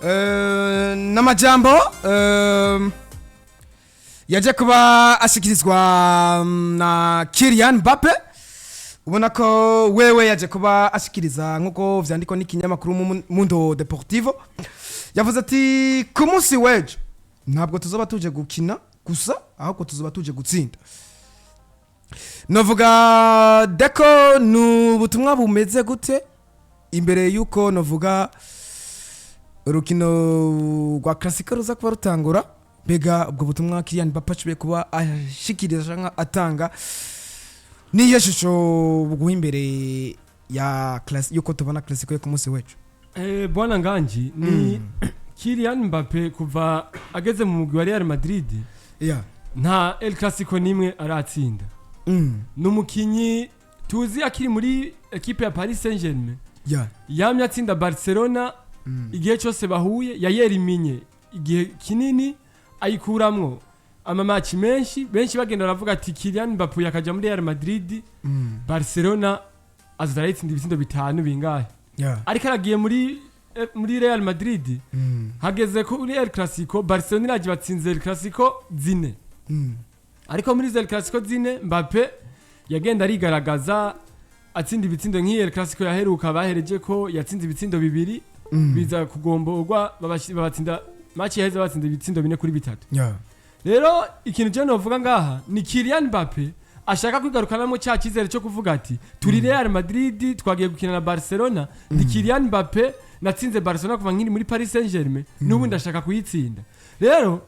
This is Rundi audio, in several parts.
n'amajambo yaje kuba ashikirizwa na Kylian Mbappe ubona ko wewe yaje kuba ashikiriza nkuko vyandikwa n'ikinyamakuru Mundo Deportivo yavuze ati ku munsi wejo ntabwo tuzoba tuje gukina gusa ahubwo tuzoba tuje gutsinda. Novuga deko n'ubutumwa bumeze gute imbere yuko novuga urukino rwa Classico ruza kuba rutangura bega ubwo butumwa Kylian Mbappe aciye kuba ashikiriza nka atanga niyo shusho buguha imbere ya class yuko tubona Classico yo ku munsi wejo. Bwana Nganji ni Kylian Mbappe kuva ageze mu mugwi wa Real Madrid nta Elclassico nimwe aratsinda. Numukinyi tuzi akiri muri equipe ya Paris Saint-Germain yamye atsinda Barcelona igihe cyose bahuye yayeriminye igihe kinini ayikuramwo amamatch benshi bagenda baravuga ati Kylian Mbappe yakaja muri Real Madrid Barcelona azarayitsinda ibitsindo 5 bingahe ariko aragiye muri Real Madrid hageze ko uri Elclassico Barcelona iraje batsinze Elclassico zine ariko muri Elclassico zine Mbappe yagenda arigaragaza atsinda ibitsindo nk'iyi Elclassico yaheruka bahereje ko yatsinze ibitsindo 2 biza kugomborwa babatsinda match yaheze batsinda ibitsindo 4 kuri 3 rero ikintu je novuga ngaha ni Kylian Mbappe ashaka kwigarukanamo cya kizere cyo kuvuga ati turi Real Madrid twagiye gukina na Barcelona ni Kylian Mbappe natsinze Barcelona kuva nkiri muri Paris Saint-Germain n'ubu ndashaka kuyitsinda. Rero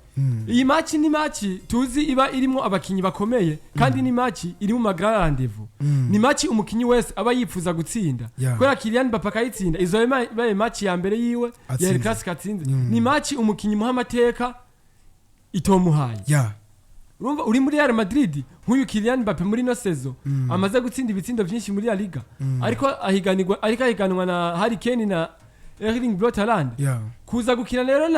iyi match ni match tuzi iba irimo abakinyi bakomeye kandi ni match iri mu magara rendezvous ni match umukinyi wese aba yifuza gutsinda kubera Kylian Mbappe akayitsinda izo baye match ya mbere yiwe ya Elclassico atsinze ni match umukinyi muhamateka itomuhaye urumva uri muri Real Madrid nk'uyu Kylian Mbappe muri no saison amaze gutsinda ibitsindo byinshi muri La Liga ariko ahiganwa na Harry Kane na Erling Braut Haaland kuza gukina rero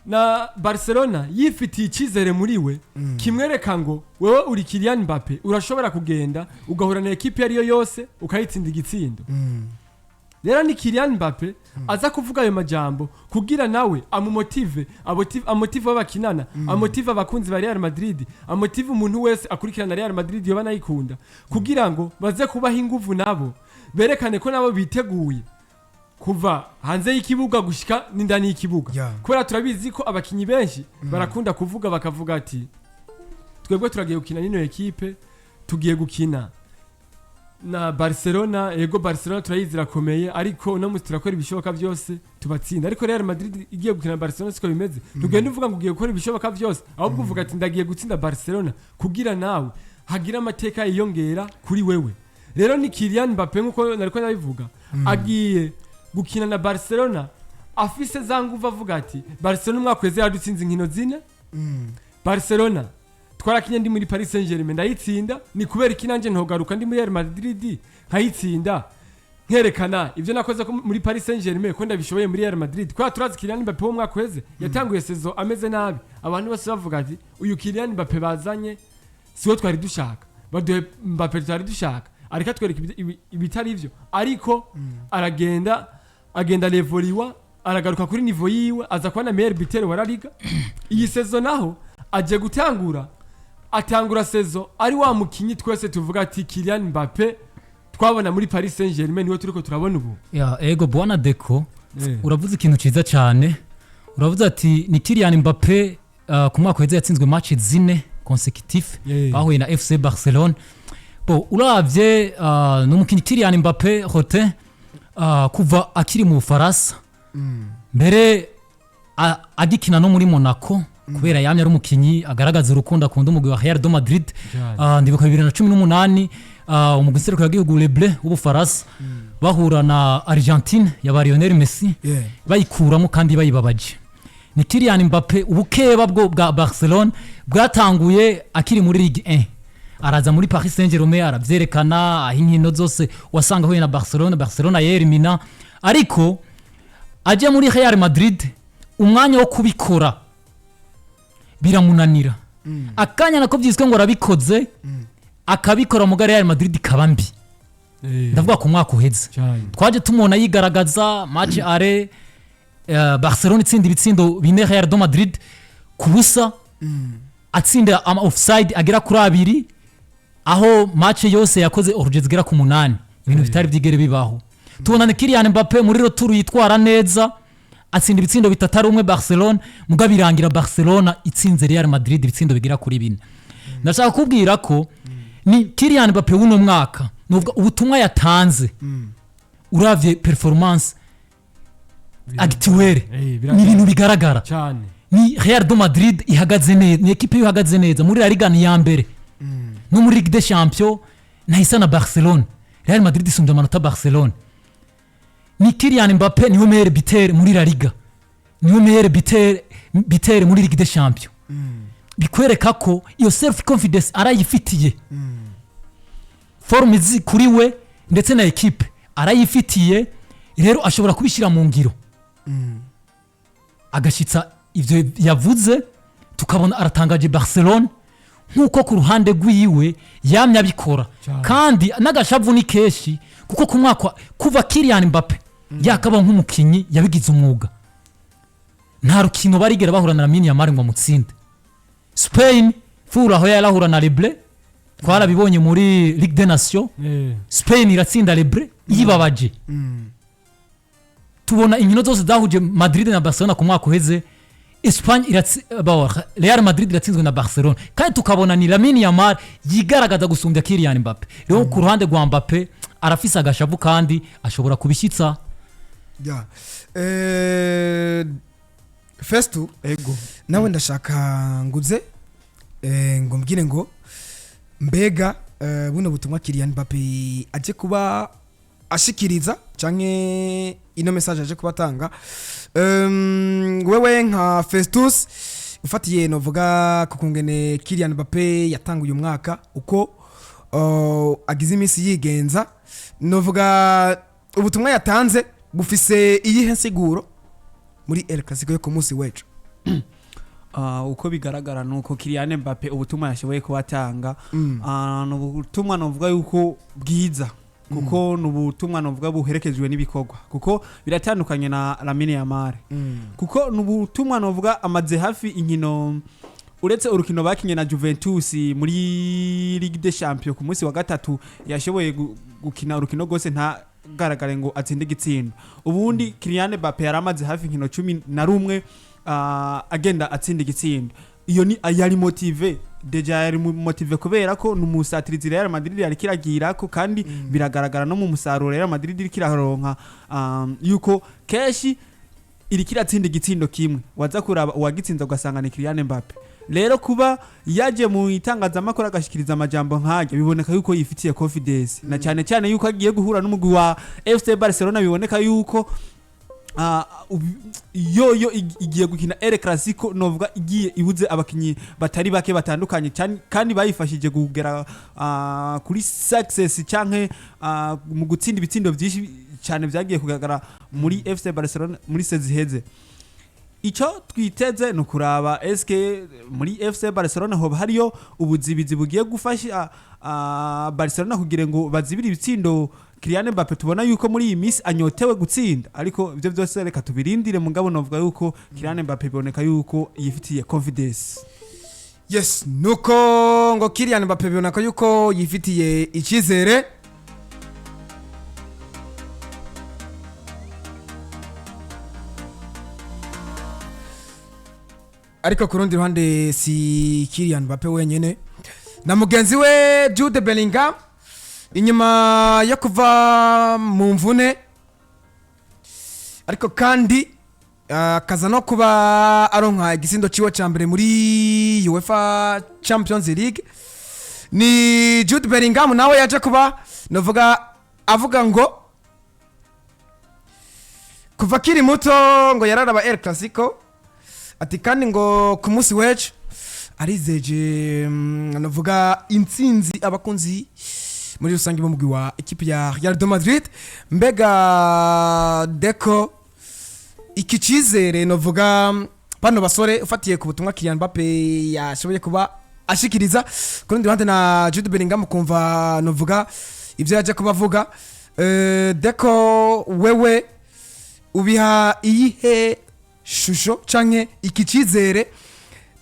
na Barcelona yifitiye ikizere muri we kimwereka ngo wewe uri Kylian Mbappe urashobora kugenda ugahura na equipe yariyo yose ukayitsinda igitsindo. Rero ni Kylian Mbappe aza kuvuga ayo majambo kugira nawe amumotive abakinana amotive abakunzi ba Real Madrid amotive umuntu wese akurikirana Real Madrid yo banayikunda kugira ngo baze kubaha inguvu nabo berekane ko nabo biteguye kuva hanze y'ikibuga gushika n'indani y'ikibuga kubera turabizi ko abakinyi benshi barakunda kuvuga bakavuga ati twebwe turagiye gukina n'ino equipe tugiye gukina na Barcelona ego Barcelona turayizira komeye ariko no mu turakora ibishoboka byose tubatsinda ariko Real Madrid igiye gukina Barcelona siko bimeze tugende uvuga ngo ugiye gukora ibishoboka byose ahubwo uvuga ati ndagiye gutsinda Barcelona kugira nawe hagira amateka yiyongera kuri wewe. Rero ni Kylian Mbappe nkuko nariko nabivuga agiye gukina na Barcelona afise zanguva avuga ati Barcelona mwakweze yadutsinze inkino zine Barcelona twarakinye ndi muri Paris Saint-Germain ndayitsinda ni kubera ikinanje ntogaruka ndi muri Real Madrid nkayitsinda nkerekana ivyo nakoze muri Paris Saint-Germain ko ndabishoboye muri Real Madrid kwa turazi Kylian Mbappe wo mwakweze yatanguye saison ameze nabi abantu bose bavuga ati uyu Kylian Mbappe bazanye siwo twari dushaka baduhe Mbappe twari dushaka ariko twereka ibitari ivyo ariko agenda levoliwa aragaruka kuri niveau yiwe aza kubona meilleur buteur wa La Liga iyi saison naho aje atangura saison ari wa mukinyi twese tuvuga ati Kylian Mbappe twabona muri Paris Saint-Germain niwe turiko turabona ubu ego bwana Deko uravuze ikintu ciza cyane uravuze ati ni Kylian Mbappe ku mwaka weze yatsinzwe match zine consecutif bahuye na FC Barcelona uravye n'umukinyi Kylian Mbappe hote kuva akiri mu Faransa mbere agikina no muri Monaco kubera yamye ari umukinyi agaragaza urukundo akunda umugwi wa Real Madrid ndibuka 2018 umugwi serukira igihugu Les Bleus w'Ubufaransa bahura na Argentine ya Lionel Messi bayikuramo kandi bayibabaje. Ni Kylian Mbappe ubukeba bwa Barcelona bwatanguye akiri muri Ligue 1 araza muri Paris Saint-Germain aravyerekana ahinkino zose wasanga huye na Barcelona yerimina ariko aje muri Real Madrid umwanya wo kubikora biramunanira akanya nako byiswe ngo arabikoze akabikora mu Real Madrid kabambi ndavuga ku mwaka uheze twaje tumona yigaragaza match are Barcelona itsinda ibitsindo bine Real de Madrid ku busa atsinda ama offside agera kuri 2 aho match yose yakoze oruje zigera ku 8 ibintu bitari byigere bibaho tubonane Kylian Mbappe muri roturu yitwara neza atsinda ibitsindo bitatari umwe Barcelona mugabirangira Barcelona itsinze Real Madrid ibitsindo bigira kuri 4 ndashaka kubwira ko ni Kylian Mbappe wuno mwaka nuvuga ubutumwa yatanze uravye performance actuelle ni ibintu bigaragara cyane ni Real de Madrid ihagaze neza ni equipe ihagaze neza muri La Liga ni ya mbere no muri Ligue des Champions nahisa na Barcelona Real Madrid isumbya amanota Barcelona ni Kylian Mbappe niwe meilleur buteur muri La Liga niwe meilleur buteur muri Ligue des Champions bikwereka ko iyo self confidence arayifitiye forme kuri we ndetse na equipe arayifitiye rero ashobora kubishira mu ngiro agashitsa ivyo yavuze tukabona aratangaje Barcelona nkuko ku ruhande rwiwe yamya bikora kandi nagashavu ni keshi kuko ku mwaka kuva Kylian Mbappe yakaba nk'umukinyi yabigize umwuga nta rukino barigera bahura na Lamine Yamal ngo mutsinde Spain fura aho yarahura na Lebre twarabibonye muri Ligue des Nations Spain iratsinda Lebre yibabaje tubona inkino zose zahuje Madrid na Barcelona ku mwaka uheze Espagne Real Madrid iratsinzwe na Barcelona kandi tukabona ni Lamine Yamal yigaragaza gusumbya Kylian Mbappe rero ku ruhande rwa Mbappe arafise agashavu kandi ashobora kubishyitsa Festu ego nawe ndashaka nguze ngo mbwire ngo mbega buno butumwa Kylian Mbappe aje kuba ashikiriza canke ino message aje kubatanga wewe nka Festus ufatiye novuga kukungene Kylian Mbappe yatanga uyu mwaka uko agize iminsi yigenza novuga ubutumwa yatanze bufise iyihe nsiguro muri Elclassico yo ku munsi wejo uko bigaragara nuko Kylian Mbappe ubutumwa yashoboye kubatanga n'ubutumwa novuga yuko bwiza kuko n'ubutumwa novuga buherekejwe n'ibikorwa kuko biratandukanye na Lamine Yamal kuko n'ubutumwa novuga amaze hafi inkino uretse urukino bakinye na Juventus muri Ligue des Champions ku munsi wa gatatu yashoboye gukina urukino gose nta garagare ngo atsinde gitsindo ubundi Kylian Mbappe yaramaze hafi inkino 11 agenda atsinda gitsindo iyo ni yari motive deja yari motive kubera ko numusatirizi Real Madrid yari kiragira ko kandi biragaragara no mu musaruro Real Madrid iri kiraronka yuko keshi iri kiratsinda gitsindo kimwe waza kuraba uwagitsinza ugasanga ni Kylian Mbappe rero kuba yaje mu itangazamakuru agashikiriza amajambo nk'ajya biboneka yuko yifitiye confidence na cyane cyane yuko agiye guhura n'umugwi wa FC Barcelona biboneka yuko yo igiye gukina Elclassico novuga igiye ibuze abakinyi batari bake batandukanye kandi bayifashije kugera kuri success canke mu gutsinda ibitsindo byinshi cyane byagiye kugaragara muri FC Barcelona muri seziheze icyo twiteze no kuraba SK muri FC Barcelona hoba hariyo ubuzibizi bugiye gufasha Barcelona kugira ngo bazibire ibitsindo Kylian Mbappe tubona yuko muri iyi miss anyotewe gutsinda ariko ibyo byose reka tubirindire mugabo novuga yuko Kylian Mbappe biboneka yuko yifitiye confidence yes nuko ngo Kylian Mbappe biboneka yuko yifitiye ikizere ariko ku rundi ruhande si Kylian Mbappe wenyene na mugenzi we Jude Bellingham inyuma yo kuva mu mvune ariko kandi kaza no kuba aronka igisindo ciwe ca mbere muri UEFA Champions League ni Jude Bellingham nawe yaje kuba novuga avuga ngo kuva kiri muto ngo yararaba Elclassico ati kandi ngo ku munsi wejo arizeje navuga intsinzi abakunzi muri rusange b'umugwi wa equipe ya Real de Madrid mbega deko iki cizere novuga pano basore ufatiye ku butumwa Kylian Mbappe yashoboye kuba ashikiriza ku rundi ruhande na Jude Bellingham kumva novuga ivyo yaje kubavuga deko wewe ubiha iyihe shusho canke iki cizere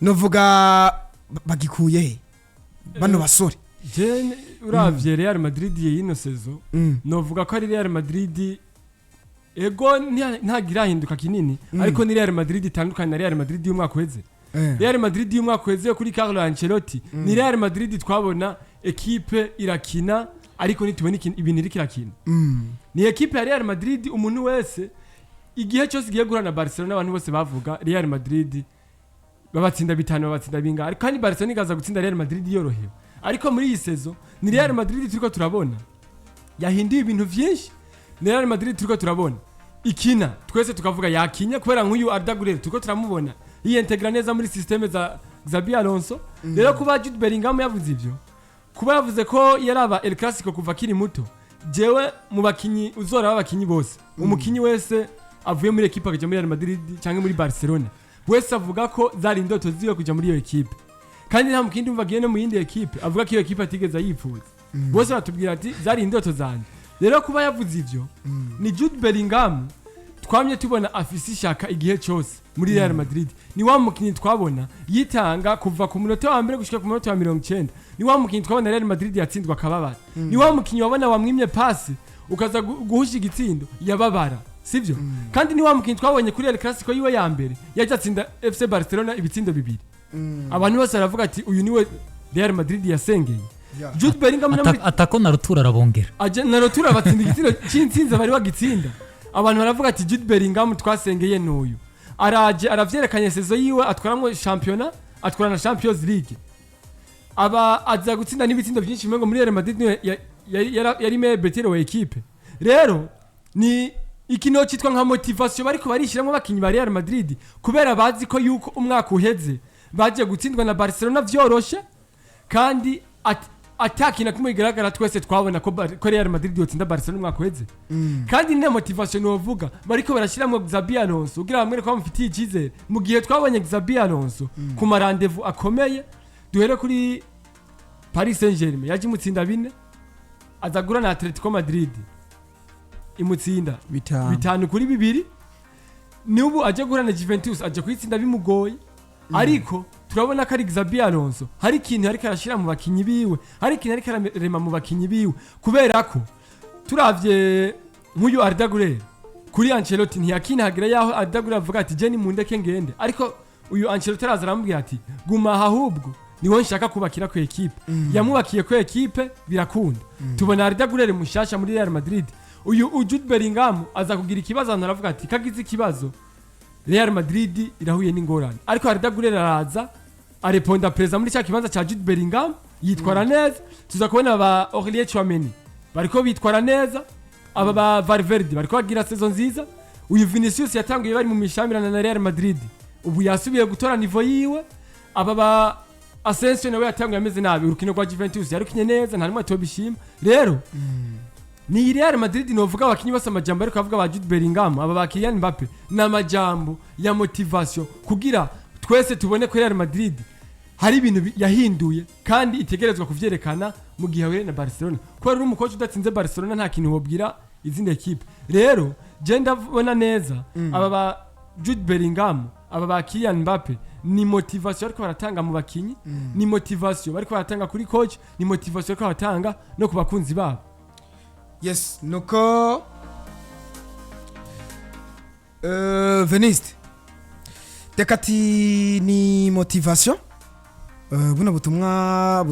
novuga bagikuye he bano basore je uravye Real Madrid yino sezo novuga ko ari Real Madrid ego ntagira hinduka kinini ariko ni Real Madrid itandukanye na Real Madrid y'umwaka uheze. Real Madrid y'umwaka uheze kuri Carlo Ancelotti ni Real Madrid twabona equipe irakina ariko nitubona ibintu iri kirakina. Ni equipe ya Real Madrid umuntu wese igihe cyose giye gurana Barcelona abantu bose bavuga Real Madrid babatsinda bitano babatsinda binga ariko kandi Barcelona igaza gutsinda Real Madrid yorohewe. Ariko muri iyi sezo ni Real Madrid turiko turabona yahinduye ibintu vyinshi. Ni Real Madrid turiko turabona ikina twese tukavuga yakinya kubera nk'uyu Arda Güler turiko turamubona yintegra neza muri systeme za Xabi Alonso. Rero kuba Jude Bellingham yavuze ivyo, kuba yavuze ko yaraba Elclassico kuva kiri muto, jewe mu bakinyi uzora abakinyi bose umukinyi wese avuye muri equipe akaja muri Real Madrid cyangwa muri Barcelona wese avuga ko zari indoto ziyo kuja muri iyo equipe, kandi nta mukindi umva agiye no mu yindi equipe avuga ko iyo equipe atigeze yifuza. Bose batubwira ati zari indoto zanje. Rero kuba yavuze ivyo ni Jude Bellingham twamye tubona afisi shaka igihe cyose muri Real Madrid. Ni wa mukinyi twabona yitanga kuva ku munota wa mbere gushika ku munota wa 90. Ni wa mukinyi twabona Real Madrid yatsindwa kababara. Ni wa mukinyi wabona wamwimye pasi ukaza guhusha igitsindo yababara, sivyo? Kandi ni wa mukinyi twabonye kuri Elclassico yiwe ya mbere yajatsinda FC Barcelona ibitsindo bibiri. Abantu bose baravuga ati uyu niwe Real Madrid yasengeye. Jude Bellingham atako na rutura arabongera. Aje na rutura batsinda igitsino cy'intsinzi bari bagitsinda. Abantu baravuga ati Jude Bellingham twasengeye n'uyu. Araje aravyerekanye sezo yiwe atwaramwe championnat, atwara na Champions League. Aba aza gutsinda n'ibitsindo byinshi mengo muri Real Madrid yari me betero wa equipe. Rero ni ikino cyitwa nka motivation bariko barishiramo bakinyi ba Real Madrid kubera bazi ko yuko umwaka uheze baje gutsindwa na Barcelona vyoroshe kandi atakina kumwe igaragara twese twabona ko Real Madrid yotsinda Barcelona umwaka uheze. Kandi ni motivation novuga bariko barashiramo Xabi Alonso ugira bamwe ko bamufitiye ikizere mu gihe twabonye Xabi Alonso ku marandevu akomeye. Duhere kuri Paris Saint-Germain yaje mutsinda 4 azagura na Atletico Madrid imutsinda 5-2. Nubu aje gura na Juventus aje kwitsinda bimugoye. Ariko turabona ko ari Xabi Alonso hari ikintu ariko arashira mu bakinyi biwe, hari ikintu ariko ararema mu bakinyi biwe kubera ko turavye nk'uyu Arda Güler kuri Ancelotti ntiyakina hagira yaho Arda Güler avuga ati je ni mundeke ngende, ariko uyu Ancelotti araza aramubwira ati guma ahubwo niwe nshaka kubakira ku equipe. Yamubakiye ku equipe birakunda. Tubona Arda Güler mushasha muri Real Madrid. Uyu Jude Bellingham aza kugira ikibazo aravuga ati kagize ikibazo Real Madrid irahuye n'ingorane, ariko Arda Güler araza areponda preza muri cya kibanza cha Jude Bellingham yitwara neza. Tuza kubona ba Aurelien Tchouameni bariko bitwara neza, aba ba Valverde bariko bagira saison nziza. Uyu Vinicius yatangiye bari mu mishamirana na Real Madrid, ubu yasubiye gutora niveau yiwe. Aba ba Asensio nawe yatangiye ameze nabi, urukino rwa Juventus yarukinye neza nta rimwe tobishima. Rero ni Real Madrid novuga abakinyi bose amajambo ariko avuga ba Jude Bellingham aba ba Kylian Mbappe na majambo ya motivation kugira twese tubone ko Real Madrid hari ibintu yahinduye kandi itegerezwa kuvyerekana mu gihe ahuye na Barcelona. Ko ari umukoci udatsinze Barcelona nta kintu wobwira izindi equipe. Rero je ndabona neza aba ba Jude Bellingham aba ba Kylian Mbappe ni motivation ariko baratanga mu bakinyi, ni motivation bariko baratanga kuri coach, ni motivation ariko baratanga no ku bakunzi babo. Yes, nuko Veniste tekati ni motivation buno butumwa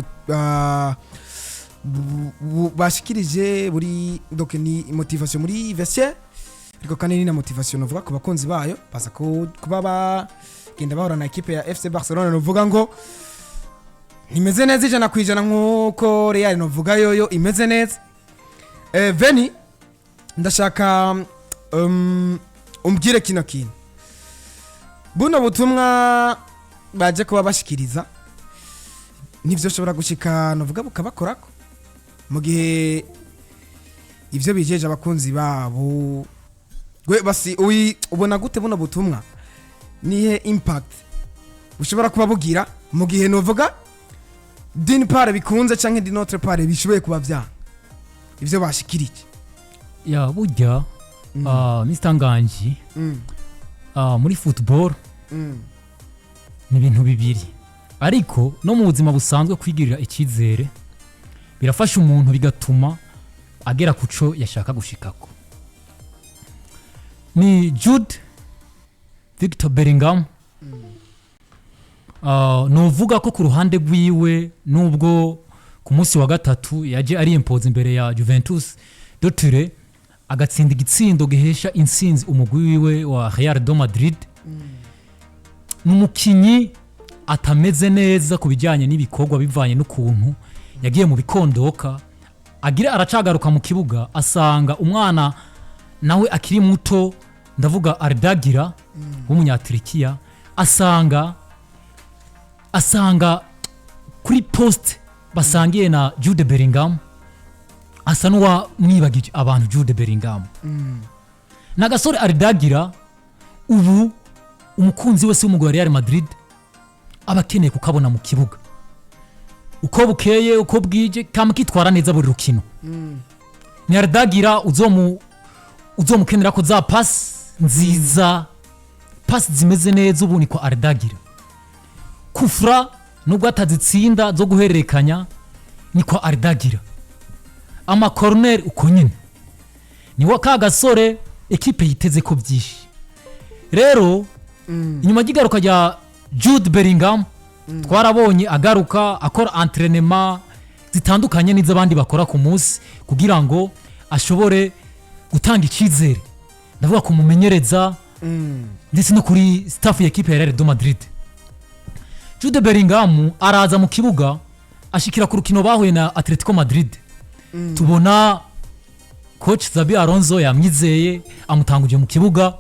bashikirije buri donc ni motivation muri vestiaire ariko kandi ni na motivation novuga ku bakunzi bayo baza kuba bagenda bahora na equipe ya FC Barcelona novuga ngo imeze neza ijana kwijana nkuko Real novuga yoyo imeze neza. Veni ndashaka umbwire kino kintu buno butumwa baje kuba bashikiriza nivyo shobora gushika novuga bukabakorako mu gihe ivyo bijeje abakunzi babo gwe basi ubona gute buno butumwa nihe impact bushobora kuba bugira mu gihe novuga d'une part bikunze canke d'une autre part bishoboye kuba vyanga ivyo bashikirije. Ya burya Mr. Nganji muri football ni ibintu bibiri ariko no mu buzima busanzwe kwigirira icyizere birafasha umuntu bigatuma agera ku cyo yashaka gushikako. Ni Jude Victor Bellingham nuvuga ko ku ruhande rwiwe nubwo ku munsi wa gatatu yaje ari impoze imbere ya Juventus Dotire agatsinda igitsindo gihesha insinzi umugwi wiwe wa Real de Madrid. Numukinyi atameze neza ku bijyanye n'ibikorwa bivanye n'ukuntu yagiye mu bikondoka agira aracagaruka mu kibuga asanga umwana nawe akiri muto ndavuga Ardagira w'umunyaturikiya asanga kuri post basangiye na Jude Bellingham asa n'uwa mwibagije abantu Jude Bellingham nagasore Ardagira ubu umukunzi wese w'umugwi wa Real Madrid abakeneye kukabona mu kibuga uko bukeye uko bwije kamukitwara neza buri rukino ni Ardagira uzomukenera ko za pass nziza pass zimeze neza ubu niko Ardagira kufra nubwo atazitsinda zo guhererekanya niko Ardagira ama corner uko nyine niwo ka gasore ekipe yiteze ko byinshi rero inyuma y'igaruka rya Jude Bellingham twarabonye agaruka akora entraînement zitandukanye n'izabandi bakora ku munsi kugira ngo ashobore gutanga icyizere ndavuga ko mumenyereza ndetse no kuri staff ya equipe ya Real de Madrid. Jude Bellingham araza mu kibuga ashikira ku rukino bahuye na Atletico Madrid tubona coach Xabi Alonso yamwizeye amutanguje mu kibuga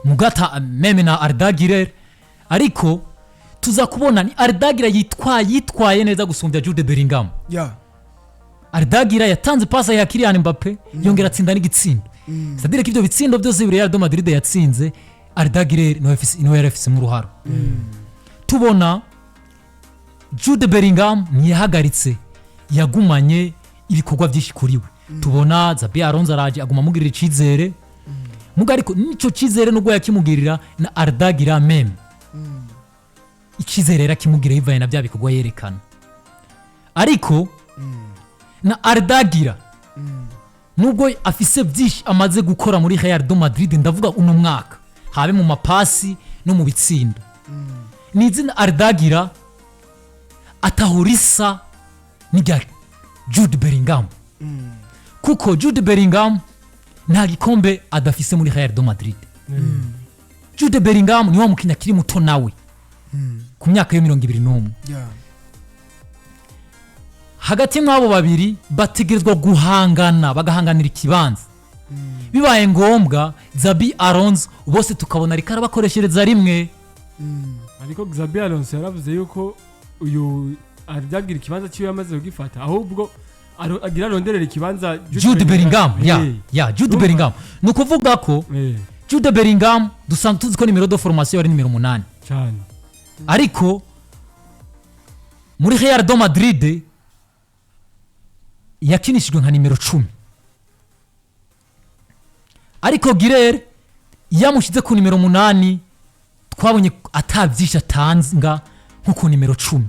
mugata meme na Ardagira ariko tuza kubona ni Ardagira yitwaye neza gusumbya Jude Bellingham. Ardagira yatanze pasa ya Kylian Mbappe yongera atsinda n'igitsindo c'est-à-dire ko ibyo bitsindo byose Real de Madrid yatsinze Ardagira no yarafise mu ruharo tubona Jude Bellingham ntiyahagaritse yagumanye ibikorwa byinshi kuri we tubona Xabi Alonso araje aguma mugirira icizere mugariko nico cizere nubwo yakimugirira na Ardagira meme ikizere rakimugirira ivaye na bya bikorwa yerekana ariko na Ardagira nubwo afise byinshi amaze gukora muri Real de Madrid ndavuga uno mwaka habe mu mapasi no mu bitsindo nizina Ardagira atahurisa niga Jude Bellingham kuko Jude Bellingham nta gikombe adafise muri Real de Madrid. Jude Bellingham niwo mukinya kiri muto nawe ku myaka yo 21 hagati mwabo babiri bategerezwa guhangana bagahanganira ikibanza bibaye ngombwa Xabi Alonso bose tukabona rikara bakoreshereza rimwe ariko Xabi Alonso yaravuze yuko uyu Ardagira ikibanza cyo yamaze kugifata ahubwo agira ronderera ikibanza Jude Bellingham Jude Bellingham nukuvuga ko Jude Bellingham dusanzwe tuzi ko nimero de formation ari nimero 8 cyane ariko muri Real de Madrid yakinishijwe nka nimero 10 ariko Girer yamushize ku nimero 8 twabonye atabyisha atanzga nko ku nimero 10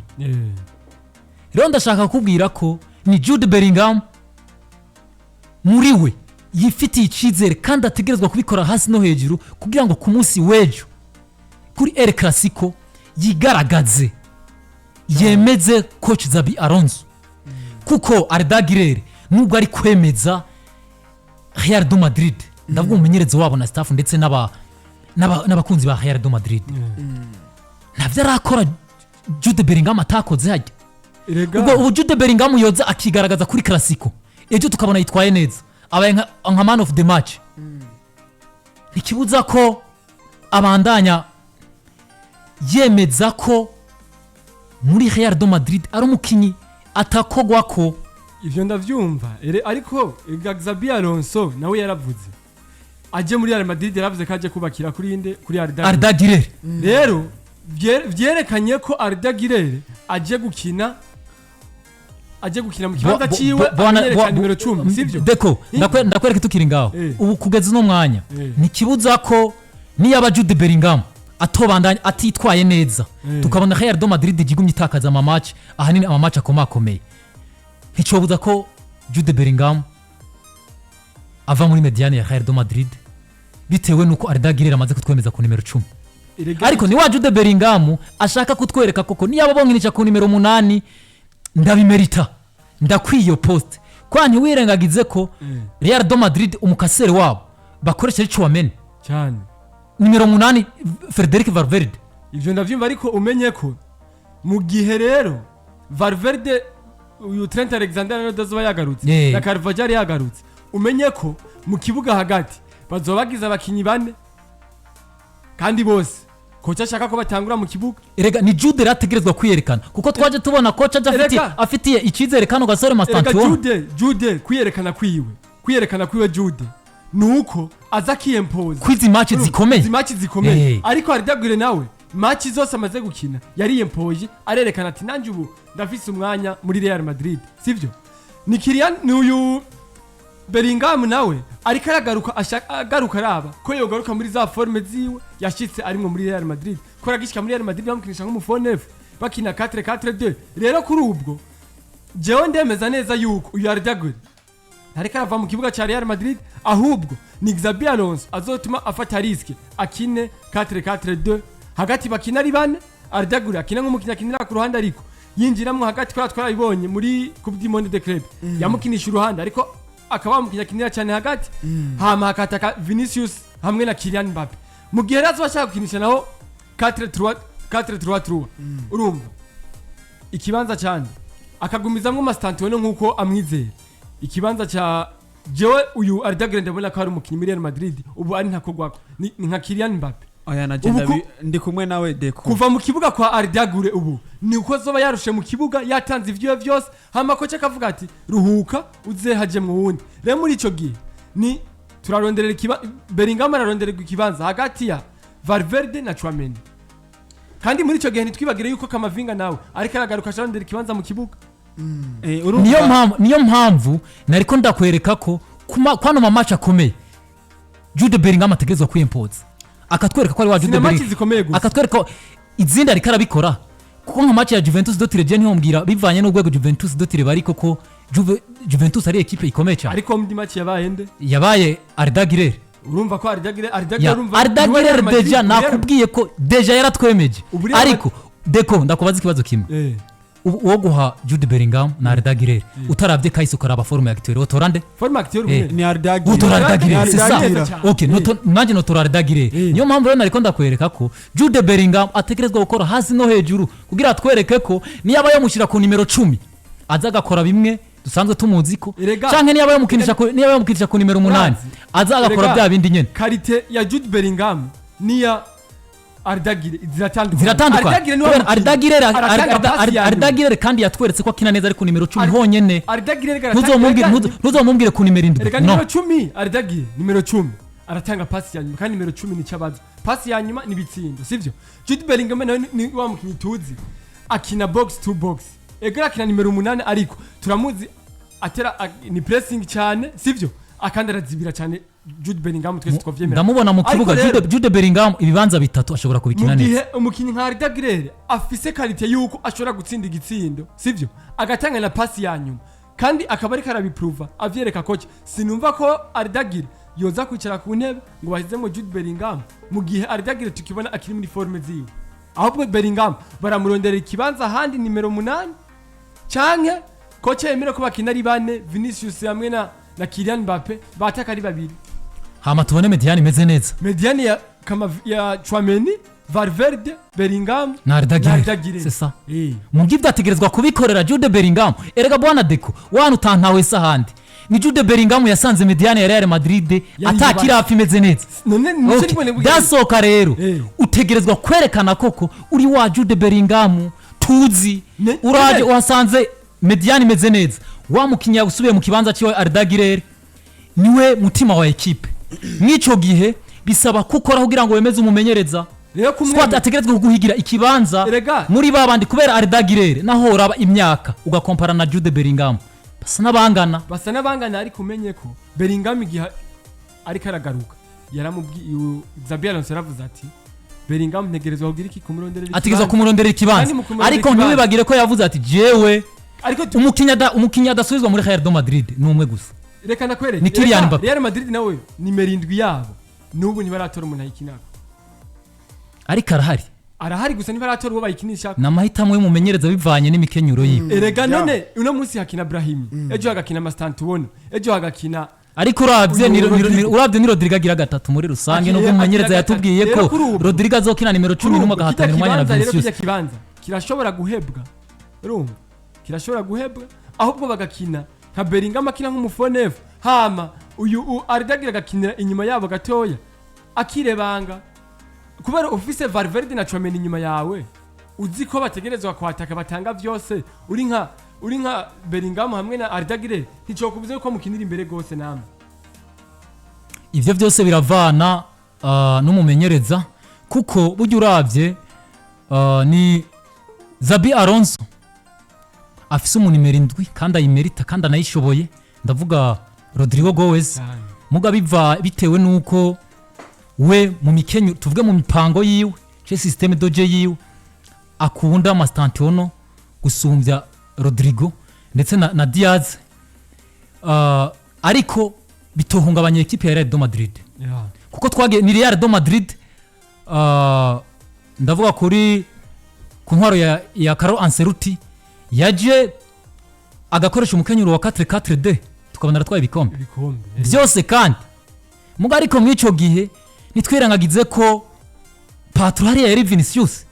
rero ndashaka kubwira ko ni Jude Bellingham muri we yifitiye icyizere kandi ategerezwa kubikora hasi no hejuru kugira ngo ku munsi w'ejo kuri Elclassico yigaragaze yemeze coach Xabi Alonso kuko Ardagira nubwo ari kwemeza Real de Madrid ndavuga umumenyereza wabo na staff ndetse n'abakunzi ba Real de Madrid navyo arakora Jude Bellingham atakoze hajya ubwo Jude Bellingham yoza akigaragaza kuri Classico ejo tukabona yitwaye neza abaye nka man of the match ikibuza ko abandanya yemeza ko muri Real de Madrid ari umukinyi atakogwa ko ivyo ndavyumva ariko Xabi Alonso nawe yaravuze aje muri Real Madrid yaravuze ko aje kubakira kuri Ardagira rero vyerekanye ko Ardagira aje gukina aje gukina mu kibanza ciwe amenyereka nimero 10 sivyo deko ndakwereka tukiri ngaho ubu kugeza no mwanya nikibuza ko niyaba Jude Bellingham atobandanya atitwaye neza tukabona Real Madrid igumye itakaza ama match ahanini ama match akomakomeye nticobuza ko Jude Bellingham ava muri mediane ya Real Madrid bitewe nuko Arda Güler amaze kutwemeza ku nimero 10 ariko ni wa Jude Bellingham ashaka kutwereka koko niyaba bonkinisha ku nimero 8 ndabimerita ndakwiyo post kwani wirengagize ko Real Madrid umukasere wabo bakoresha Chouameni cyane nimero 8 Federico Valverde ivyo ndavyumva ariko umenye ko mu gihe rero Valverde uyu Trent Alexander-Arnold azoba yagarutse na Carvajal yagarutse umenye ko mu kibuga hagati bazobagiza abakinyi bane kandi bose kocha ashaka ko batangura mu kibuga erega ni Jude rategerezwa kwiyerekana kuko twaje tubona kocha afitiye icizere kano gasore Mastantuo Jude kwiyerekana kwiwe Jude nuko aza kiyempoza kwizi match zikomeye ariko Arda Güler nawe match zose amaze gukina yari yempoje arerekana ati nanje ubu ndafise umwanya muri Real Madrid sivyo ni Kylian n'uyu Bellingham nawe ariko agaruka araba ko yogaruka muri za forme ziwe yashitse arimo muri Real Madrid ko ragishika muri Real Madrid bamukinisha nk'umufonef bakina 4-4-2 rero kuri ubwo jewe ndemeza neza yuko uyu Arda Güler ariko arava mu kibuga cya Real Madrid ahubwo ni Xabi Alonso azotuma afata riske akine 4-4-2 hagati bakina ari bane Arda Güler akina nk'umukinya akinira ku ruhande ariko yinjiramwe hagati kwa twarabibonye muri Coupe du Monde de Club yamukinisha uruhande ariko akaba mukinya kinira cyane hagati hama hakataka Vinicius hamwe na Kylian Mbappe mu gihe razo bashaka gukinisha naho 4-3-3 urumva ikibanza cyane akagumizamwe Mastantuo nkuko amwizeye ikibanza cha jewe uyu Arda Güler ndabona ko ari umukinyi muri Real Madrid ubu ari ntakogwako ni nka Kylian Mbappe oya nagenda ndi kumwe nawe deko kuva mu kibuga kwa Arda Güler ubu ni uko zoba yarushe mu kibuga yatanze ivyo vyose hama kocha akavuga ati ruhuka uze haje mu wundi rero muri ico gihe ni turaronderera Bellingham ararondererwa ikibanza hagati ya Valverde na Chouameni kandi muri ico gihe nitwibagire yuko Camavinga nawe ariko aragaruka arondera ikibanza mu kibuga niyo mpamvu nariko ndakwereka ko kwano ma match akomeye Jude Bellingham ategerezwa kwimpoza akatwereka ko ari wa Jude Bellingham akatwereka izindi ariko arabikora kuko nka match ya Juventus dotire je niho mbwira bivanye n'urwego Juventus dotire bari koko Juventus ari equipe ikomeye cyane ariko mu match yabaye Arda Güler urumva ko Arda Güler deja nakubwiye ko deja yaratwemeje ariko deko ndakubaza ikibazo kimwe uwo guha Jude Bellingham na Arda Güler utaravye kahise ukaraba forme acteur otorande forme acteur ni Arda Güler c'est ça OK nanje notora Arda Güler niyo mpamvu rero nariko ndakwereka ko Jude Bellingham ategerezwa gukora hasi no hejuru kugira atwereke ko niyaba yamushira ku nimero 10 aza gakora bimwe dusanzwe tumuziko canke niyaba yamukinisha ku nimero 8 aza agakora bya bindi nyene karite ya Jude Bellingham niya Arda Güler ziratandukanye Arda Güler kandi yatweretse ko akina neza ari ku nimero 10 honyene ntuzomumbwire ku nimero 7 nimero 10 Arda Güler nimero 10 aratanga pasi ya nyuma kandi nimero 10 ni cyabaza pasi ya nyuma ni bitsindo sivyo Jude Bellingham ni wa mukinyi tuzi akina box to box egera akina nimero 8 ariko turamuzi atera ni pressing cyane sivyo akandi arazibira cyane Jude Bellingham twese twavyemera ndamubona mu kibuga Jude Bellingham ibibanza bitatu ashobora kubikina neza mu gihe umukinyi nka Arda Güler afise quality yuko ashobora gutsinda igitsindo sivyo agatanga na pasi ya nyuma kandi akaba ari karabiprova avyereka coach sinumva ko Arda Güler yoza kwicara ku ntebe ngo bahizemo Jude Bellingham mu gihe Arda Güler tukibona akiri muri forme ziwe ahubwo Bellingham baramurondera ikibanza handi nimero 8 canke coach yemera ko bakina ari bane Vinicius hamwe na Kylian Mbappe bataka ari babiri hama tubone mediane imeze neza mediane ya Chouameni Valverde Bellingham na Arda Güler c'est ça mu gihe byategerezwa kubikorera Jude Bellingham erega bwana deko wana utantawe sahandi ni Jude Bellingham yasanze mediane ya Real Madrid atakira hafi imeze neza dasoka rero utegerezwa kwerekana koko uri wa Jude Bellingham tuzi uraje wasanze mediane imeze neza wa mukinya usubiye mu kibanza cyo Arda Güler niwe mutima wa equipe mwico gihe bisaba kukora kugira ngo wemeze umumenyereza rero squad ategerezwa kuguhigira ikibanza Erega. muri babandi kubera Ardagirere naho uraba imyaka ugakompara na Jude Bellingham basa n'abangana ariko umenye ko Bellingham igihe ariko aragaruka yaramubwiye Xabi Alonso yaravuze ati Bellingham ntegerezwa kugira iki ategerezwa kumurondera ikibanza ariko ntibibagire ko yavuze ati jewe ariko umukinya adasubizwa muri Real Madrid numwe gusa reka nakwereke ni Kylian Mbappe. Real Madrid nawe ni merindwi yabo nubu ntibaratora umuntu ayikinaka ariko arahari gusa ntibaratora uwo bayikinisha n'amahitamo y'umumenyereza bivanye n'imikenyuro yiwe erega none uno munsi hakina Brahim ejo hagakina Mastantuono ejo hagakina ariko uravye ni Rodrigo agira gatatu muri rusange nubwo umumenyereza yatubwiye ko Rodrigo azokina nimero 11 agahatanira umwanya na Vinicius kibanza kirashobora guhebwa urumva kirashobora guhebwa ahubwo bagakina nka Bellingham akina nk'umufonefu hama uyu Ardagira agakinira inyuma yabo gatoya akirebanga kubera office Valverde na Tchouaméni inyuma yawe uzi ko bategerezwa kwataka batanga vyose uri nka Bellingham hamwe na Ardagire nticokubuze ko mukinira imbere gose namwe ivyo vyose biravana n'umumenyereza kuko burya uravye ni Xabi Alonso afise umunimero 7 kandi ayimerita kandi anayishoboye ndavuga Rodrigo Goes muga bitewe nuko we mu mikenyo tuvuge mu mipango yiwe cyo systeme doje yiwe akunda Mastantuono gusumbya Rodrigo ndetse na Diaz ariko bitohungabanya equipe ya Real Madrid kuko twage ni Real Madrid ndavuga kuri ku ntwaro ya Carlo Ancelotti yaje agakoresha umukenyuro wa 4-4-2 tukabona aratwaye ibikombe byose kandi muga ariko mwico gihe nitwirangagize ko Patro hari yari Vinicius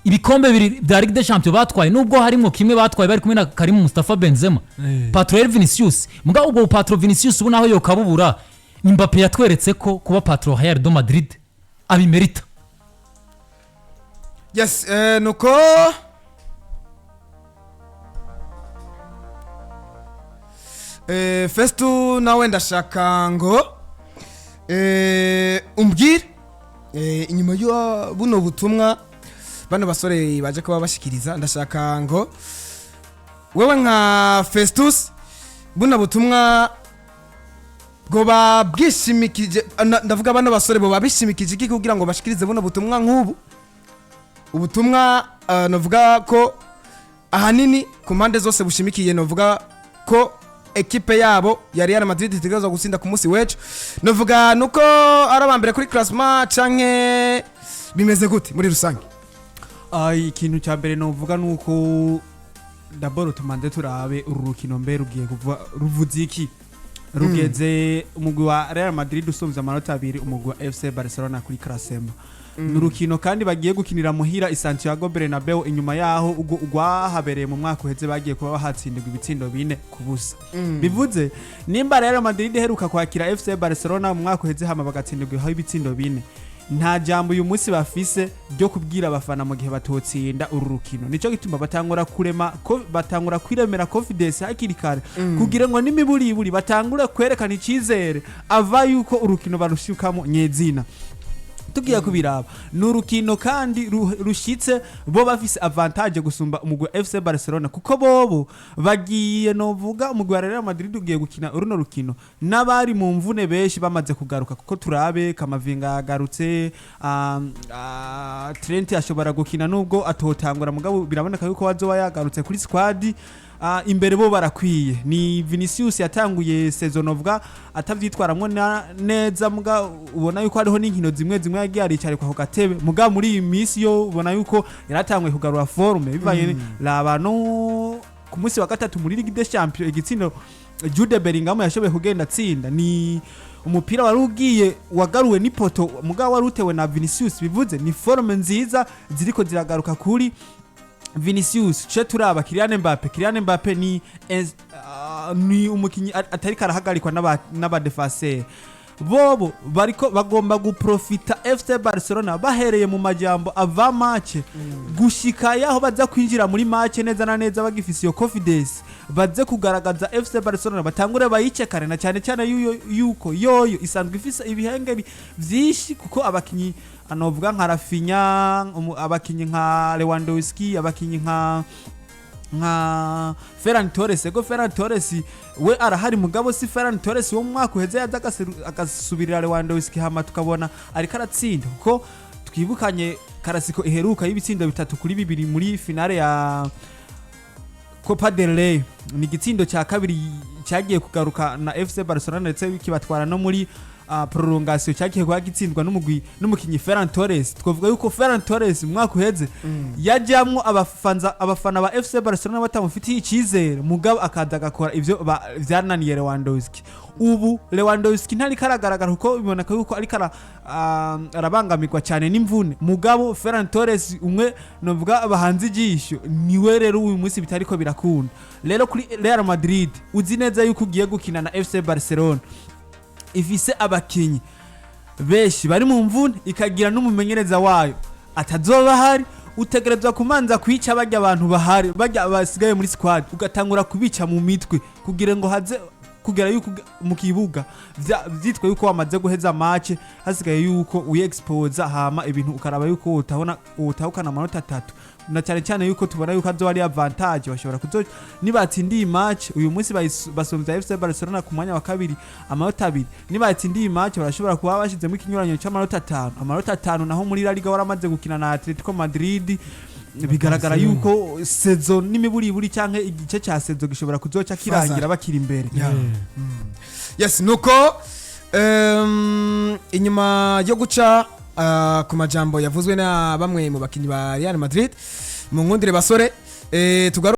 ibikombe biri bya Ligue des Champions batwaye nubwo harimo kimwe batwaye bari kumwe na Karim Mustafa Benzema Patro yari Vinicius muga ubwo Patro Vinicius ubu naho yokabubura Mbappe yatweretse ko kuba Patro Real de Madrid abimerita yes nuko festu nawe ndashaka ngo umbwire inyuma yo buno butumwa bano basore baje kuba bashikiriza ndashaka ngo wewe nka Festus buno butumwa ngo babwishimikije ndavuga bano basore bo babishimikije iki kugira ngo bashikirize buno butumwa nk'ubu ubutumwa novuga ko ahanini ku mpande zose bushimikiye novuga ko ekipe yabo ya Real Madrid itegerezwa gusinda ku munsi wejo novuga nuko arabambere kuri classement canke bimeze gute muri rusange ikintu cya mbere novuga nuko d'abord tumande turabe urukino mbere rugiye kuva ruvuze iki rugeze umugwi wa Real Madrid usumvye amanota 2 umugwi wa FC Barcelona kuri classement nurukino kandi bagiye gukinira muhira Santiago Bernabeu inyuma yaho ugwahabereye mu mwaka uheze bagiye kuba bahatsindirwa ibitsindo 4 kubusa bivuze nimba Real Madrid heruka kwakira FC Barcelona mu mwaka uheze hama bagatsindirwa aho ibitsindo 4 nta jambo uyu munsi bafise byo kubwira abafana mu gihe batotsinda uru rukino nico gituma batangura kwiremera confidence hakiri kare kugira ngo n'imiburi batangura kwerekana icizere ava yuko urukino barushukamo nyezina tugiye kubiraba nurukino kandi rushitse bo bafise avantage gusumba umugwi FC Barcelona kuko bobo bagiye novuga umugwi wa Real Madrid ugiye gukina uruno rukino nabari mu mvune beshi bamaze kugaruka kuko turabe Camavinga yagarutse Trent ashobora gukina nubwo atotangura mugabo biraboneka yuko wazoba yagarutse kuri squad imbere bo barakwiye ni Vinicius yatanguye season ovuga atavyitwaramwo neza muga ubona yuko hariho n'inkino zimwe yagiye aricare kwa gatebe muga muri iyi misi yo ubona yuko yaratangwe kugarura forme bivaye labano ku munsi wa gatatu muri Ligue des Champions igitsindo Jude Bellingham yashoboye kugenda tsinda ni umupira wari ugiye wagaruwe n'ipoto muga warutewe na Vinicius bivuze ni forme nziza ziriko ziragaruka kuri Vinicius cyo turaba Kylian Mbappe ni umukinyi atari karahagarikwa n'aba defenseur bobo bariko bagomba guprofita FC Barcelona bahereye mu majambo ava match gushika yaho baza kwinjira muri match neza na neza bagifise iyo confidence baze kugaragaza FC Barcelona batangure bayicekane na cyane cyane yuko yoyo isanzwe ifise ibihengeri vyinshi kuko abakinyi anovuga nka Rafinha abakinyi nka Lewandowski abakinyi nka Ferran Torres ego Ferran Torres we arahari mugabo si Ferran Torres wo mwaka uheze yaza agasubirira Lewandowski hama tukabona ariko aratsinda kuko twibukanye Classico iheruka y'ibitsindo 3-2 muri finale ya Copa del Rey ni igitsindo cya kabiri cyagiye kugaruka na FC Barcelona ndetse kibatwara no muri prolongation cyagiye kwa gitsindwa n'umukinyi Ferran Torres twavuga yuko Ferran Torres mwaka uheze yajyamwo abafana ba FC Barcelona batamufitiye ikizere mugabo akaza gakora ivyo vyananiye Lewandowski ubu Lewandowski ntari karagaragara kuko biboneka yuko ari arabangamirwa cyane n'imvune mugabo Ferran Torres umwe novuga abahanzi ijisho niwe rero uyu munsi bitariko birakunda rero kuri Real Madrid uzi neza yuko ugiye gukina na FC Barcelona ifise abakinyi beshi bari mu mvune ikagira n'umumenyereza wayo atazoba hari utegerezwa kumanza kwica bajya abantu bahari bajya basigaye muri squad ugatangura kubica mu mitwe kugira ngo haze kugera yuko mu kibuga vyitwa yuko wamaze guheza match hasigaye yuko uexpose hama ibintu ukaraba yuko utahukana amanota 3 na cyane cyane yuko tubona yuko azo ari advantage bashobora kuzoca nibatsindiye match uyu munsi basomza FC Barcelona ku mwanya wa kabiri amanota 2 nibatsindiye match barashobora kuba bashize mu kinyuranyo cy'amanota 5 amanota 5 naho muri La Liga waramaze gukina na Atletico Madrid bigaragara yuko sezo n'imiburi cyanke igice cya sezo gishobora kuzoca kirangira bakiri imbere yes nuko inyuma yo guca ku majambo yavuzwe na bamwe mu bakinyi ba Real Madrid mu nkundire basore